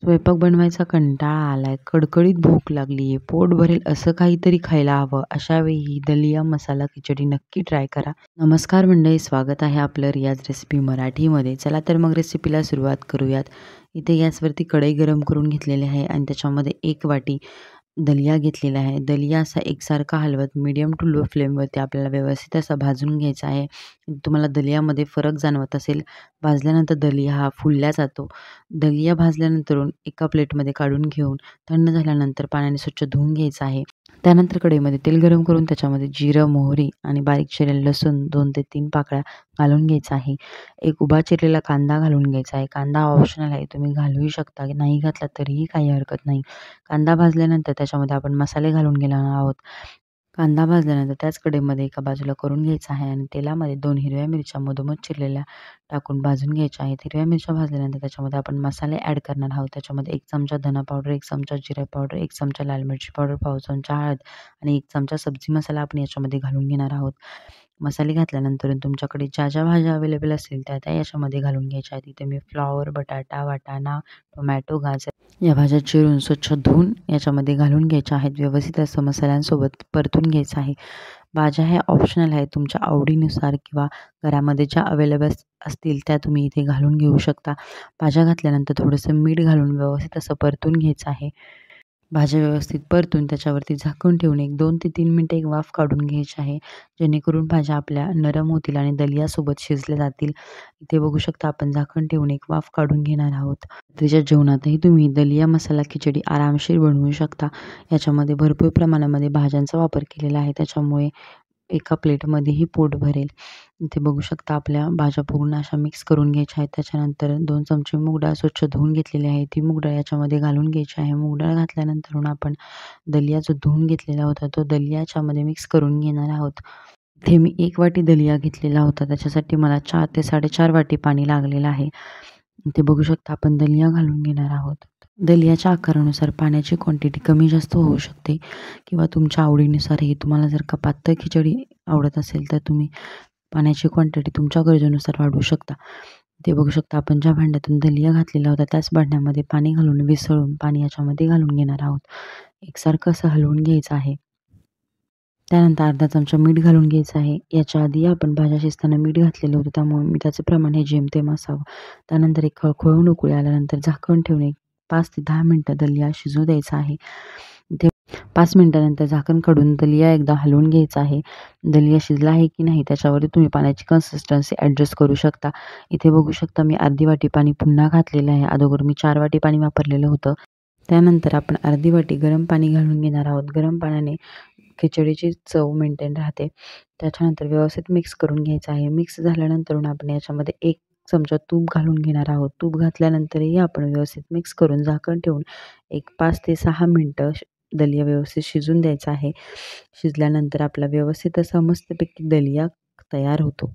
स्वयंपाक बनवायचा कंटाळा आलाय, कडकडीत भूक लागलीये, पोट भरेल असं काहीतरी खायला हवं. अशा वेळी ही दलिया मसाला खिचडी नक्की ट्राय करा. नमस्कार मंडळी, स्वागत आहे आपलं रियाज रेसिपी मराठीमध्ये. चला तर मग रेसिपीला सुरुवात करूयात. इथे गॅसवरती कढई गरम करून घेतलेली आहे आणि त्याच्यामध्ये 1 वाटी दलिया घेतलेला आहे. दलिया असा एकसारखा हलवत मीडियम टू लो फ्लेमवरती आपल्याला व्यवस्थित असा भाजून घ्यायचा आहे. तुम्हाला दलियामध्ये फरक जाणवत असेल, भाजल्यानंतर दलिया हा फुलला जातो. दलिया भाजल्यानंतरून एका प्लेटमध्ये काढून घेऊन थंड झाल्यानंतर पाण्याने स्वच्छ धुवून घ्यायचं आहे. त्यानंतर कढईमध्ये तेल गरम करून त्याच्यामध्ये जिरं, मोहरी आणि बारीक चिरलेलं लसूण 2 ते 3 पाकळ्या घालून घ्यायचा आहे. एक उभा चिरलेला कांदा घालून घ्यायचा आहे. कांदा ऑप्शनल आहे, तुम्ही घालूही शकता, नाही घातला तरीही काही हरकत नाही. कांदा भाजल्यानंतर त्याच्यामध्ये आपण मसाले घालून घेणार आहोत. कांदा भाजल्यानंतर त्याच कढईमध्ये एका बाजूला करून घ्यायचा आहे आणि तेलामध्ये 2 हिरव्या मिरच्या मधोमध चिरलेल्या टाकून भाजून घ्यायच्या आहेत. हिरव्या मिरच्या भाजल्यानंतर त्याच्यामध्ये आपण मसाले ॲड करणार आहोत. त्याच्यामध्ये 1 चमचा धना पावडर, 1 चमचा जिरा पावडर, 1 चमचा लाल मिरची पावडर, पाव चमचा हळद आणि 1 चमचा सब्जी मसाला आपण याच्यामध्ये घालून घेणार आहोत. मसाले घातल्यानंतर तुमच्याकडे ज्या भाज्या अवेलेबल असतील त्या याच्यामध्ये घालून घ्यायच्या आहेत. इथे मी फ्लॉवर, बटाटा, वाटाणा, टोमॅटो, गाजर या भाज्या चिरून स्वच्छ धुवून याच्यामध्ये घालून घ्यायच्या आहेत. व्यवस्थित असं मसाल्यांसोबत परतून घ्यायचं आहे. भाज्या ह्या ऑप्शनल आहेत, तुमच्या आवडीनुसार किंवा घरामध्ये ज्या अवेलेबल असतील त्या तुम्ही इथे घालून घेऊ शकता. भाज्या घातल्यानंतर थोडंसं मीठ घालून व्यवस्थित असं परतून घ्यायचं आहे. भाज्या व्यवस्थित परतून त्याच्यावरती झाकून ठेवून 1 2 ते 3 मिनिटं एक वाफ काढून घ्यायची आहे, जेणेकरून भाज्या आपल्या नरम होतील आणि दलियासोबत शिजल्या जातील. इथे बघू शकता आपण झाकण ठेवून एक वाफ काढून घेणार आहोत. रात्रीच्या जेवणातही तुम्ही दलिया मसाला खिचडी आरामशीर बनवू शकता. याच्यामध्ये भरपूर प्रमाणामध्ये भाज्यांचा वापर केलेला आहे, त्याच्यामुळे एका प्लेटमध्येही पोट भरेल. इथे बघू शकता आपल्या भाज्या पूर्ण अशा मिक्स करून घ्यायच्या आहेत. त्याच्यानंतर 2 चमचे मूग डाळ स्वच्छ धुवून घेतलेली आहे, ती मूग डाळ याच्यामध्ये घालून घ्यायची आहे. मूग डाळ घातल्यानंतर आपण दलिया जो धुवून घेतलेला होता तो दलिया याच्यामध्ये मिक्स करून घेणार आहोत. इथे मी 1 वाटी दलिया घेतलेला होता, त्याच्यासाठी मला 4 ते 4.5 वाटी पाणी लागलेलं आहे. इथे बघू शकता आपण दलिया घालून घेणार आहोत. दलियाच्या आकारानुसार पाण्याची क्वांटिटी कमी जास्त होऊ शकते किंवा तुमच्या आवडीनुसारही. तुम्हाला जर का पातळ खिचडी आवडत असेल तर तुम्ही पाण्याची क्वांटिटी तुमच्या गरजेनुसार वाढवू शकता. ते बघू शकता आपण ज्या भांड्यातून दलिया घातलेला होता त्याच भांड्यामध्ये पाणी घालून विसळून पाणी याच्यामध्ये घालून घेणार आहोत. एकसारखं असं हलवून घ्यायचं आहे. त्यानंतर अर्धा चमचा मीठ घालून घ्यायचं आहे. याच्या आधी आपण भाज्या शिजताना मीठ घातलेलं होतं, त्यामुळे मिठाचं प्रमाण हे जेमतेम असावं. त्यानंतर एक खळखळून उकळी आल्यानंतर झाकण ठेवून एक 5 ते 10 मिनिटं दलिया शिजू द्यायचा आहे. ते 5 मिनिटानंतर झाकण काढून दलिया एकदा हलवून घ्यायचा आहे. दलिया शिजला आहे की नाही त्याच्यावरती तुम्ही पाण्याची कन्सिस्टन्सी ॲडजस्ट करू शकता. इथे बघू शकता मी अर्धी वाटी पाणी पुन्हा घातलेलं आहे. अगोदर मी 4 वाटी पाणी वापरलेलं होतं. त्यानंतर आपण अर्धी वाटी गरम पाणी घालून घेणार आहोत. गरम पाण्याने खिचडीची चव मेंटेन राहते. त्याच्यानंतर व्यवस्थित मिक्स करून घ्यायचं आहे. मिक्स झाल्यानंतर आपण याच्यामध्ये 1 चमचा तूप घालून घेणार आहोत. तूप घातल्यानंतरही आपण व्यवस्थित मिक्स करून झाकण ठेवून एक 5 ते 6 मिनिटं दलिया व्यवस्थित शिजून द्यायचा आहे. शिजल्यानंतर आपला व्यवस्थित असा मस्तपैकी दलिया तयार होतो.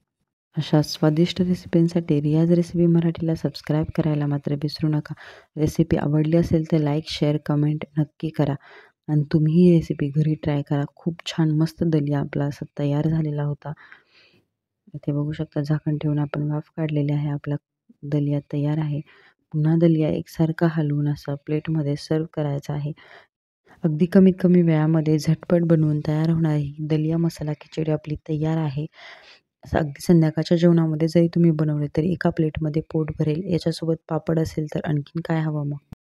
अशा स्वादिष्ट रेसिपींसाठी रियाज रेसिपी मराठीला सबस्क्राईब करायला मात्र विसरू नका. रेसिपी आवडली असेल तर लाईक, शेअर, कमेंट नक्की करा आणि तुम्ही ही रेसिपी घरी ट्राय करा. खूप छान मस्त दलिया आपला असा तयार झालेला होता. इथे बघू शकता झाकण ठेवून आपण वाफ काढलेली आहे. आपला दलिया तयार आहे. पुन्हा दलिया एकसारखा हलवून असा प्लेटमध्ये सर्व्ह करायचा आहे. अगदी कमीत कमी वेळामध्ये झटपट बनवून तयार होणारी दलिया मसाला खिचडी आपली तयार आहे. असं अगदी संध्याकाळच्या जेवणामध्ये जरी तुम्ही बनवले तरी एका प्लेटमध्ये पोट भरेल. याच्यासोबत पापड असेल तर आणखीन काय हवं मग.